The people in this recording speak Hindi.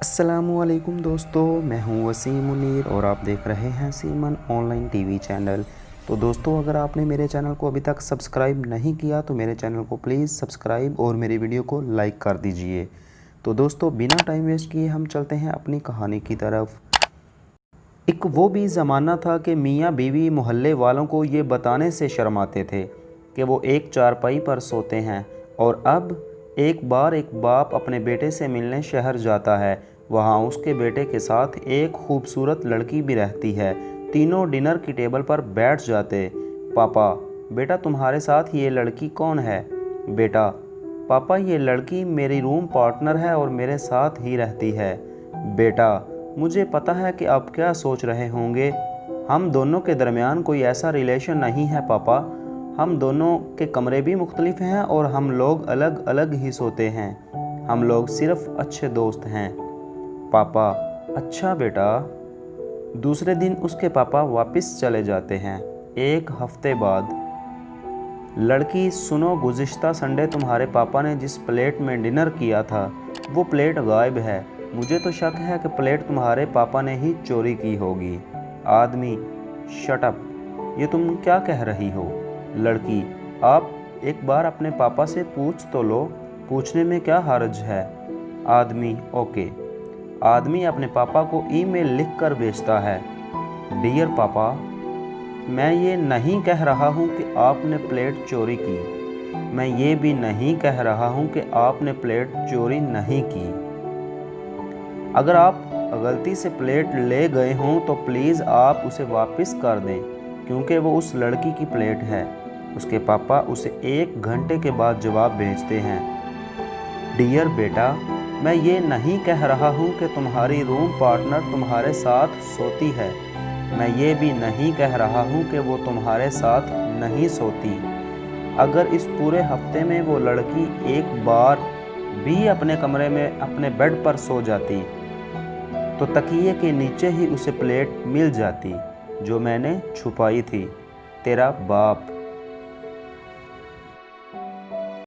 अस्सलामुअलैकुम दोस्तों, मैं हूं वसीम मुनीर और आप देख रहे हैं सीमन ऑनलाइन टीवी चैनल। तो दोस्तों, अगर आपने मेरे चैनल को अभी तक सब्सक्राइब नहीं किया तो मेरे चैनल को प्लीज़ सब्सक्राइब और मेरी वीडियो को लाइक कर दीजिए। तो दोस्तों, बिना टाइम वेस्ट किए हम चलते हैं अपनी कहानी की तरफ। एक वो भी ज़माना था कि मियाँ बीवी मोहल्ले वालों को ये बताने से शर्माते थे कि वो एक चारपाई पर सोते हैं। और अब एक बार एक बाप अपने बेटे से मिलने शहर जाता है। वहाँ उसके बेटे के साथ एक खूबसूरत लड़की भी रहती है। तीनों डिनर की टेबल पर बैठ जाते। पापा, बेटा तुम्हारे साथ ये लड़की कौन है? बेटा, पापा ये लड़की मेरी रूम पार्टनर है और मेरे साथ ही रहती है। बेटा, मुझे पता है कि आप क्या सोच रहे होंगे। हम दोनों के दरमियान कोई ऐसा रिलेशन नहीं है पापा। हम दोनों के कमरे भी मुख्तलिफ हैं और हम लोग अलग अलग ही सोते हैं। हम लोग सिर्फ अच्छे दोस्त हैं। पापा, अच्छा बेटा। दूसरे दिन उसके पापा वापस चले जाते हैं। एक हफ्ते बाद, लड़की, सुनो, गुज़िश्ता संडे तुम्हारे पापा ने जिस प्लेट में डिनर किया था वो प्लेट गायब है। मुझे तो शक है कि प्लेट तुम्हारे पापा ने ही चोरी की होगी। आदमी, शट अप, ये तुम क्या कह रही हो? लड़की, आप एक बार अपने पापा से पूछ तो लो, पूछने में क्या हर्ज है? आदमी, ओके। आदमी अपने पापा को ईमेल लिख कर भेजता है। डियर पापा, मैं ये नहीं कह रहा हूँ कि आपने प्लेट चोरी की। मैं ये भी नहीं कह रहा हूँ कि आपने प्लेट चोरी नहीं की। अगर आप गलती से प्लेट ले गए हों तो प्लीज़ आप उसे वापस कर दें, क्योंकि वो उस लड़की की प्लेट है। उसके पापा उसे 1 घंटे के बाद जवाब भेजते हैं। डियर बेटा, मैं ये नहीं कह रहा हूँ कि तुम्हारी रूम पार्टनर तुम्हारे साथ सोती है। मैं ये भी नहीं कह रहा हूँ कि वो तुम्हारे साथ नहीं सोती। अगर इस पूरे हफ्ते में वो लड़की एक बार भी अपने कमरे में अपने बेड पर सो जाती तो तकिए के नीचे ही उसे प्लेट मिल जाती जो मैंने छुपाई थी। तेरा बाप।